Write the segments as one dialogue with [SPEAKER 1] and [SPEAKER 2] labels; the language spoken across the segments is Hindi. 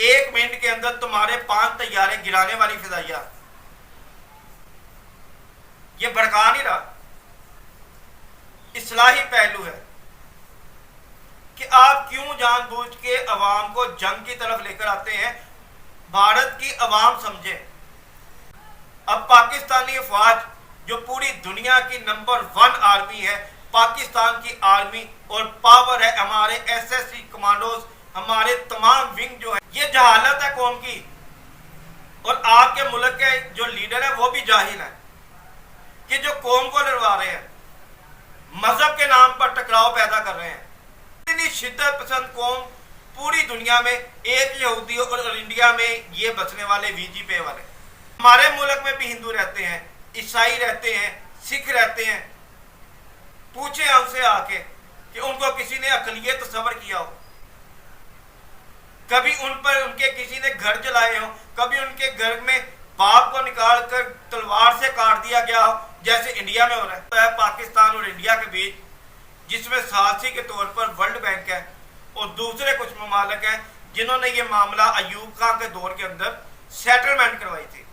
[SPEAKER 1] 1 मिनट के अंदर तुम्हारे 5 तैयारे गिराने वाली फिजाइया, ये भड़का नहीं रहा, इस्लाही पहलू है कि आप क्यों जानबूझ के अवाम को जंग की तरफ लेकर आते हैं। भारत की अवाम समझे, अब पाकिस्तानी अफवाज जो पूरी दुनिया की नंबर 1 आर्मी है, पाकिस्तान की आर्मी और पावर है, हमारे एसएससी कमांडोज, हमारे तमाम विंग जो है, ये जहालत है कौम की। और आपके मुल्क के जो लीडर है वो भी जाहिल है कि जो कौम को लड़वा रहे हैं, मजहब के नाम पर टकराव पैदा कर रहे हैं। इतनी शिद्दत पसंद कौम पूरी दुनिया में, एक यहूदी और इंडिया में ये बचने वाले वीजीपी वाले। हमारे मुल्क में भी हिंदू रहते हैं, ईसाई रहते हैं, सिख रहते हैं। पूछे हमसे आके कि उनको किसी ने अकलियत तस्वर किया हो, कभी उन पर उनके किसी ने घर जलाए हो, कभी उनके घर में बाप को निकाल कर तलवार से काट दिया गया हो जैसे इंडिया में हो रहा है। पाकिस्तान और इंडिया के बीच, जिसमें साथी के तौर पर वर्ल्ड बैंक है और दूसरे कुछ ममालिक हैं जिन्होंने ये मामला अयूब खान के दौर के अंदर सेटलमेंट करवाई थी।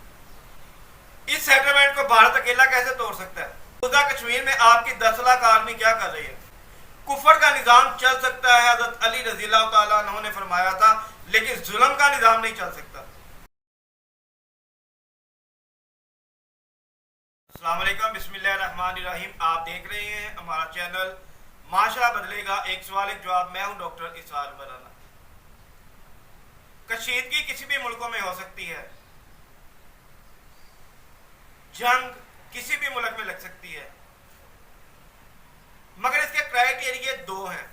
[SPEAKER 1] इस सेटलमेंट को भारत अकेला कैसे तोड़ सकता है। खुदा कश्मीर में आपकी 10 लाख आर्मी क्या कर रही है। कुफर का निजाम चल सकता है, हज़रत अली रज़ियल्लाहु ताला अन्हु ने फरमाया था, लेकिन जुल्म का निजाम नहीं चल सकता। अस्सलाम वालेकुम, बिस्मिल्लाहिर्रहमानिर्रहीम। आप देख रहे हैं हमारा चैनल माशरा बदलेगा, एक सवाल एक जवाब। मैं हूं डॉक्टर इसरार बराना। कशीदगी किसी भी मुल्कों में हो सकती है, जंग किसी भी मुल्क में लग सकती है, मगर इसके क्राइटेरिया 2 हैं।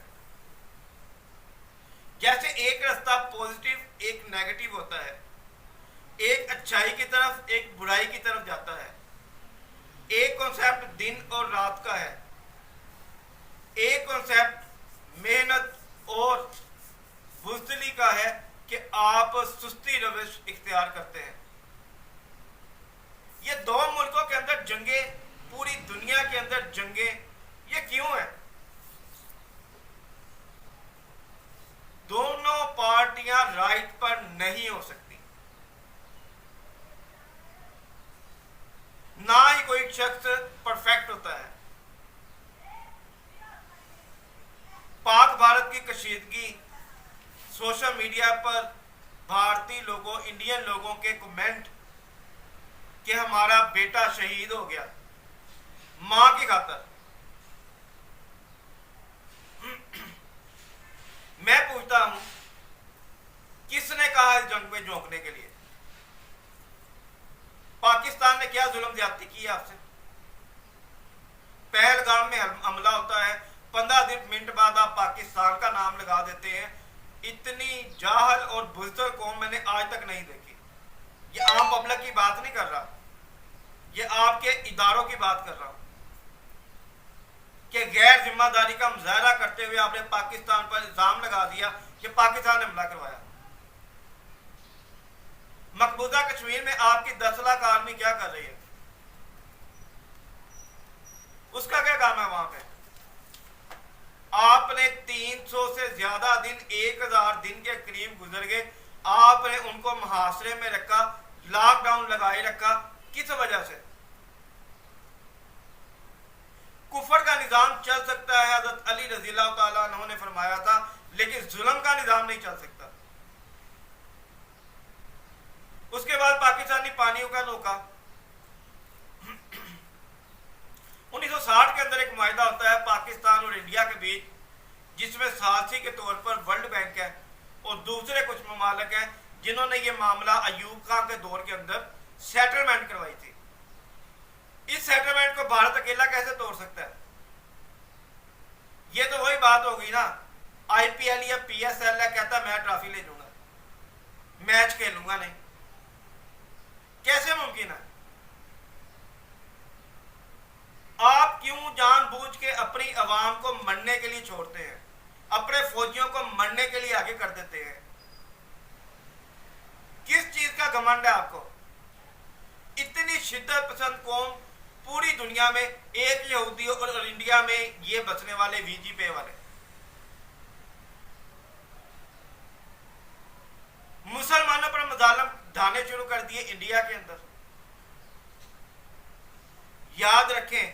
[SPEAKER 1] जैसे एक रास्ता पॉजिटिव, एक नेगेटिव होता है, एक अच्छाई की तरफ, एक बुराई की तरफ जाता है। एक कॉन्सेप्ट दिन और रात का है, एक कॉन्सेप्ट मेहनत और बुज़दिली का है कि आप सुस्ती रविश इख्तियार करते हैं। ये 2 मुल्कों के अंदर जंगे, पूरी दुनिया के अंदर जंगे, ये क्यों है। दोनों पार्टियां राइट पर नहीं हो सकती, ना ही कोई शख्स परफेक्ट होता है। पाक भारत की कशीदगी, सोशल मीडिया पर भारतीय लोगों, इंडियन लोगों के कमेंट कि हमारा बेटा शहीद हो गया मां की खातर। मैं पूछता हूं, किसने कहा इस जंग में झोंकने के लिए। पाकिस्तान ने क्या जुल्म ज्यादती की आपसे। पहलगाम में हमला होता है, 15 मिनट बाद आप पाकिस्तान का नाम लगा देते हैं। इतनी जाहल और बुज़दिल कौम मैंने आज तक नहीं देखी। ये आम पब्लिक की बात नहीं कर रहा, ये आपके इदारों की बात कर रहा हूं कि गैर जिम्मेदारी का मुजाहरा करते हुए आपने पाकिस्तान पर इल्जाम लगा दिया कि पाकिस्तान ने हमला करवाया। मकबूजा कश्मीर में आपकी 10 लाख आर्मी क्या कर रही है, उसका क्या काम है वहां पे। आपने 300 से ज्यादा दिन, 1000 दिन के करीब गुजर गए, आपने उनको मुहासरे में रखा, लॉकडाउन लगाए रखा। किस वजह से। कुफर का निजाम चल सकता है, हज़रत अली रज़ियल्लाहु ताला अन्हु ने फरमाया था, लेकिन जुल्म का निजाम नहीं चल सकता। उसके बाद पाकिस्तानी पानियों का धोखा। 1960 के अंदर एक मुआहिदा होता है पाकिस्तान और इंडिया के बीच, जिसमें साथी के तौर पर वर्ल्ड बैंक है और दूसरे कुछ ममालिक हैं जिन्होंने ये मामला अयूब खान के दौर के अंदर सेटलमेंट करवाई थी। इस सेटलमेंट को भारत अकेला कैसे तोड़ सकता है। ये तो वही बात हो गई ना, आईपीएल या पीएसएल है, कहता मैं ट्रॉफी ले लूंगा, मैच खेलूंगा नहीं। कैसे मुमकिन है। आप क्यों जानबूझ के अपनी अवाम को मरने के लिए छोड़ते हैं, अपने फौजियों को मरने के लिए आगे कर देते हैं। किस चीज का घमंड है आपको। इतनी शिद्दत पसंद कौम पूरी दुनिया में, एक यहूदी और इंडिया में ये बचने वाले वीजीपी वाले। ढाने शुरू कर दिए इंडिया के अंदर। याद रखें,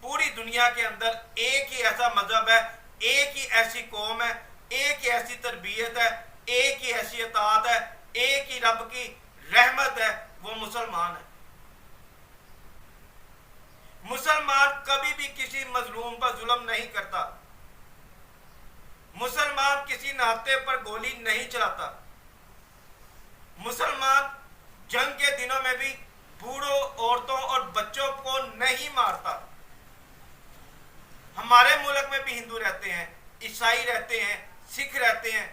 [SPEAKER 1] पूरी दुनिया के अंदर एक ही ऐसा मजहब है, एक ही ऐसी कौम है, एक ही ऐसी तरबियत है, एक ही ऐसी अतात है, एक ही रब की रहमत है, वो मुसलमान है। मुसलमान कभी भी किसी मजलूम पर जुल्म नहीं करता। मुसलमान किसी नाते पर गोली नहीं चलाता। मुसलमान जंग के दिनों में भी बूढ़ों, औरतों और बच्चों को नहीं मारता। हमारे मुल्क में भी हिंदू रहते हैं, ईसाई रहते हैं, सिख रहते हैं।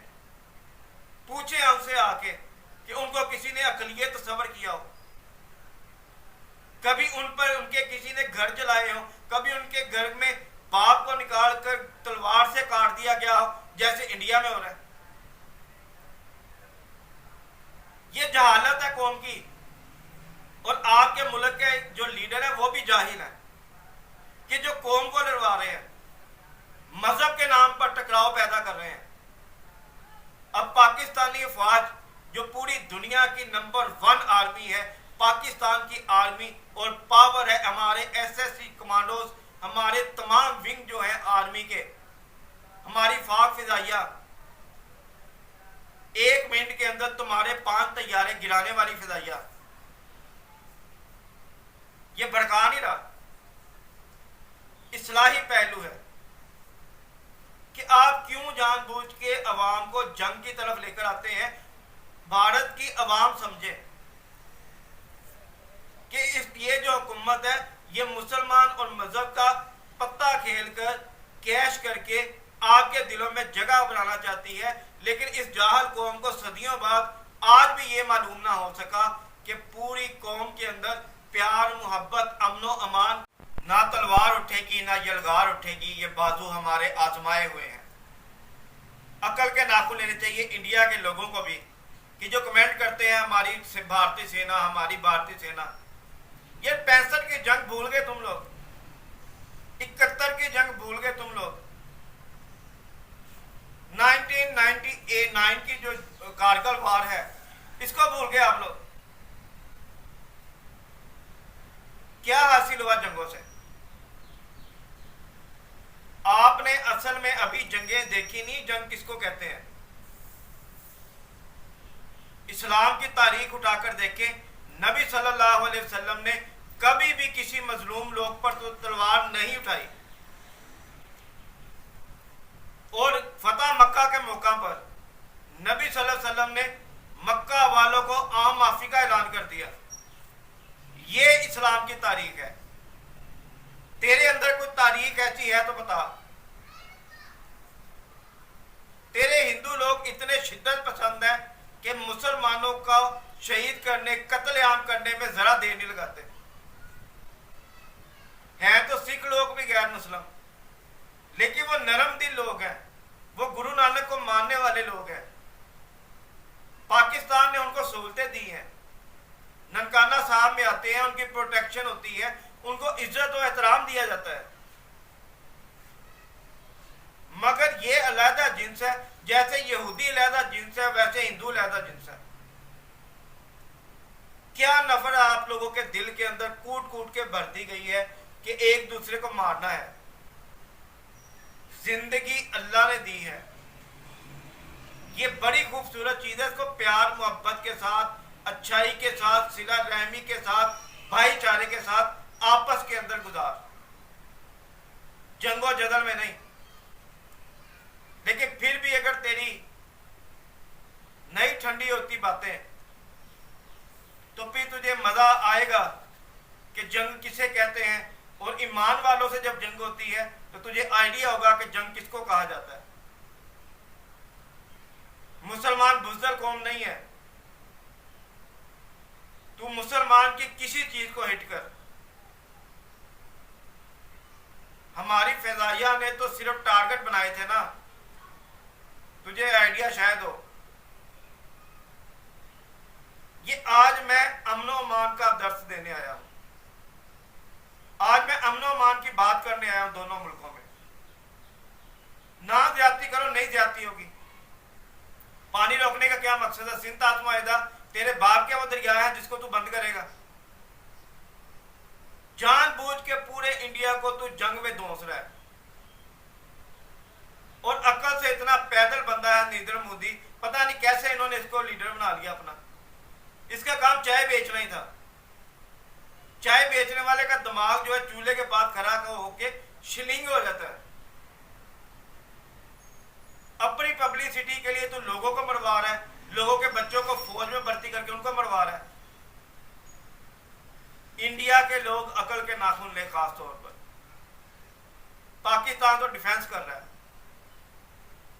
[SPEAKER 1] पूछे हमसे आके कि उनको किसी ने अकलियत तस्वर किया हो, कभी उन पर उनके किसी ने घर जलाए हो, कभी उनके घर में बाप को निकाल कर तलवार से काट दिया गया हो जैसे इंडिया में हो रहा है। ये जहालत है कौम की। और आपके मुल्क के जो लीडर है वो भी जाहिल है कि जो कौम को लड़वा रहे हैं, मजहब के नाम पर टकराव पैदा कर रहे हैं। अब पाकिस्तानी अफवाज जो पूरी दुनिया की नंबर 1 आर्मी है, पाकिस्तान की आर्मी और पावर है, हमारे एसएससी कमांडोज, हमारे तमाम विंग जो है आर्मी के, हमारी फाक फिजाइया, 1 मिनट के अंदर तुम्हारे 5 तैयारे गिराने वाली फिजाइया, ये भड़का नहीं रहा। इस्लाही पहलू है कि आप क्यों जानबूझ के अवाम को जंग की तरफ लेकर आते हैं। भारत की अवाम समझे कि ये जो हुकूमत है ये मुसलमान और मजहब का पत्ता खेलकर कैश करके आपके दिलों में जगह बनाना चाहती है। लेकिन इस जाहल कौम को सदियों बाद आज भी ये मालूम ना हो सका कि पूरी कौम के अंदर प्यार, मोहब्बत, अमनो अमान, ना तलवार उठेगी ना यलगार उठेगी। ये बाजू हमारे आजमाए हुए हैं। अकल के नाखून लेने चाहिए इंडिया के लोगों को भी कि जो कमेंट करते हैं हमारी भारतीय सेना, हमारी भारतीय सेना। ये 65 की जंग भूल गए तुम लोग, 71 की जंग भूल गए तुम लोग, 1999 की जो कारगिल वार है इसको भूल गए आप लोग। क्या हासिल हुआ जंगों से? आपने असल में अभी जंगें देखी नहीं। जंग किसको कहते हैं? इस्लाम की तारीख उठाकर देखें, नबी सल्लल्लाहु अलैहि वसल्लम ने कभी भी किसी मजलूम लोग पर तो तलवार नहीं उठाई। और फतह मक्का के मौका पर नबी सल्लल्लाहु अलैहि वसल्लम ने मक्का वालों को आम माफी का ऐलान कर दिया। ये इस्लाम की तारीख है। तेरे अंदर कोई तारीख ऐसी है तो बता। तेरे हिंदू लोग इतने शिद्दत पसंद है कि मुसलमानों का शहीद करने, कत्लेआम करने में जरा देर नहीं लगाते हैं। तो सिख लोग भी गैर मुस्लिम, लेकिन वो नरम दिल लोग हैं, वो गुरु नानक को मानने वाले लोग हैं। पाकिस्तान ने उनको सहूलतें दी हैं, ननकाना साहब में आते हैं, उनकी प्रोटेक्शन होती है, उनको इज्जत और एहतराम दिया जाता है। मगर ये अलहदा जिन्स है, जैसे यहूदी अलहदा जिन्स है वैसे हिंदू अलहदा जिन्स है। क्या नफरत आप लोगों के दिल के अंदर कूट कूट के भर दी गई है कि एक दूसरे को मारना है। जिंदगी अल्लाह ने दी है, ये बड़ी खूबसूरत चीज है। इसको प्यार मोहब्बत के साथ, अच्छाई के साथ, सिला रहमी के साथ, भाईचारे के साथ आपस के अंदर गुजार, जंगो जदल में नहीं। लेकिन फिर भी अगर तेरी नई ठंडी होती बातें तो फिर तुझे मजा आएगा कि जंग किसे कहते हैं। और ईमान वालों से जब जंग होती है तो तुझे आइडिया होगा कि जंग किसको कहा जाता है। मुसलमान बुज़दिल कौम नहीं है। तू मुसलमान की किसी चीज को हिट कर। हमारी फैजाइया ने तो सिर्फ टारगेट बनाए थे ना, तुझे आइडिया शायद हो। ये आज मैं अमनो अमान का दर्स देने आया हूं। आज मैं अमनो अमान की बात करने आया हूं। दोनों मुल्कों में ना ज्यादती करो, नहीं ज्यादती होगी। पानी रोकने का क्या मकसद है? सिंध ताज मुआहिदा तेरे बाप के वो दरिया है जिसको तू बंद करेगा? जानबूझ के पूरे इंडिया को तू जंग में धोस रहा है, और अकल से इतना पैदल बंदा है नरेंद्र मोदी, पता नहीं कैसे इन्होंने इसको लीडर बना लिया अपना। इसका काम चाय बेचना ही था। चाय बेचने वाले का दिमाग जो है चूल्हे के पास खड़ा होके शिलिंग हो जाता है। अपनी पब्लिसिटी के लिए तो लोगों को मरवा रहा है, लोगों के बच्चों को फौज में भर्ती करके उनको मरवा रहा है। इंडिया के लोग अकल के नाखून ले, खास तौर पर पाकिस्तान तो डिफेंस कर रहा है।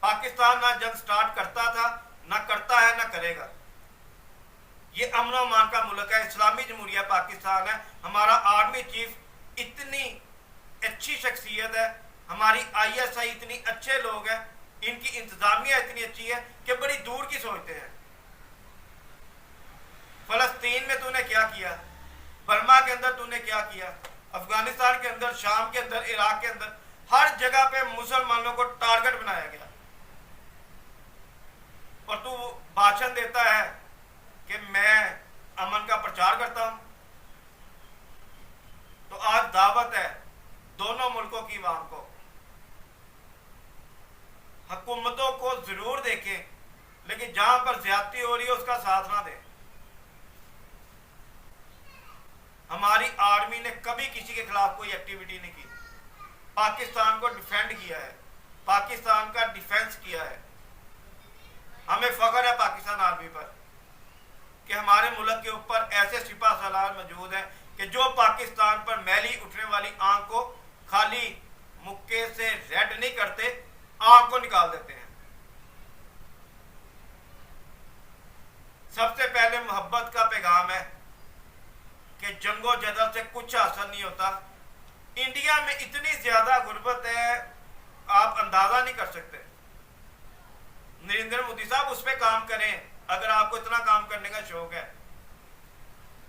[SPEAKER 1] पाकिस्तान ना जंग स्टार्ट करता था, ना करता है, ना करेगा। ये अमन और अमान का मुल्क है, इस्लामी जमहूरिया पाकिस्तान है। हमारा आर्मी चीफ इतनी अच्छी शख्सियत है, हमारी ISI इतनी अच्छे लोग हैं, इनकी इंतजामिया इतनी अच्छी है कि बड़ी दूर की सोचते हैं। फलस्तीन में तूने क्या किया, बर्मा के अंदर तूने क्या किया, अफगानिस्तान के अंदर, शाम के अंदर, इराक के अंदर, हर जगह पे मुसलमानों को टारगेट बनाया गया। और तू भाषण देता है कि मैं अमन का प्रचार करता हूं। तो आज दावत है दोनों मुल्कों की आवाम को, हुकूमतों को जरूर देखें, लेकिन जहां पर ज्यादती हो रही है उसका साथ ना दें। हमारी आर्मी ने कभी किसी के खिलाफ कोई एक्टिविटी नहीं की, पाकिस्तान को डिफेंड किया है, पाकिस्तान का डिफेंस किया है। हमें फख्र है पाकिस्तान आर्मी पर कि हमारे मुल्क के ऊपर ऐसे सिपा सालार मौजूद हैं कि जो पाकिस्तान पर मैली उठने वाली आंख को खाली मुक्के से रेड नहीं करते, आंख को निकाल देते हैं। सबसे पहले मोहब्बत का पैगाम है कि जंगो जदल से कुछ हासिल नहीं होता। इंडिया में इतनी ज्यादा गुर्बत है, आप अंदाजा नहीं कर सकते। नरेंद्र मोदी साहब उस पर काम करें अगर आपको इतना काम करने का शौक है।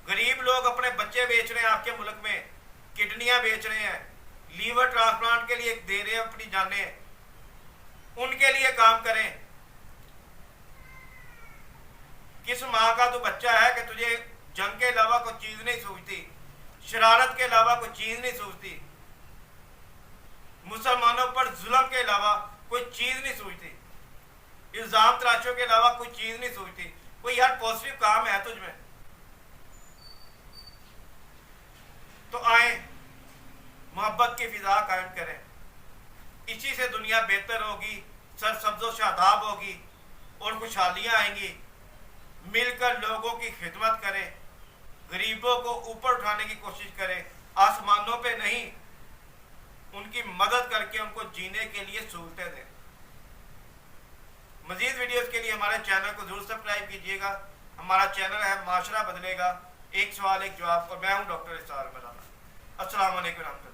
[SPEAKER 1] गरीब लोग अपने बच्चे बेच रहे हैं आपके मुल्क में, किडनियां बेच रहे हैं, लीवर ट्रांसप्लांट के लिए दे रहे हैं अपनी जानें, उनके लिए काम करें। किस माँ का तू बच्चा है कि तुझे जंग के अलावा कोई चीज नहीं सूझती, शरारत के अलावा कोई चीज नहीं सूझती, मुसलमानों पर जुल्म के अलावा कोई चीज नहीं सूझती, इल्जाम तराशों के अलावा कोई चीज नहीं सूझती। कोई यार पॉजिटिव काम है तुझ में तो आए, मोहब्बत की फिजा कायम करें। इसी से दुनिया बेहतर होगी, सरसब्ज़ो शादाब होगी और खुशहालियां आएंगी। मिलकर लोगों की खिदमत करें, गरीबों को ऊपर उठाने की कोशिश करें, आसमानों पे नहीं, उनकी मदद करके उनको जीने के लिए सहूलतें दें। मजीद वीडियोस के लिए हमारे चैनल को जरूर सब्सक्राइब कीजिएगा। हमारा चैनल है माशरा बदलेगा, एक सवाल एक जवाब, और मैं हूं डॉक्टर इसार मराना। अस्सलाम वालेकुम।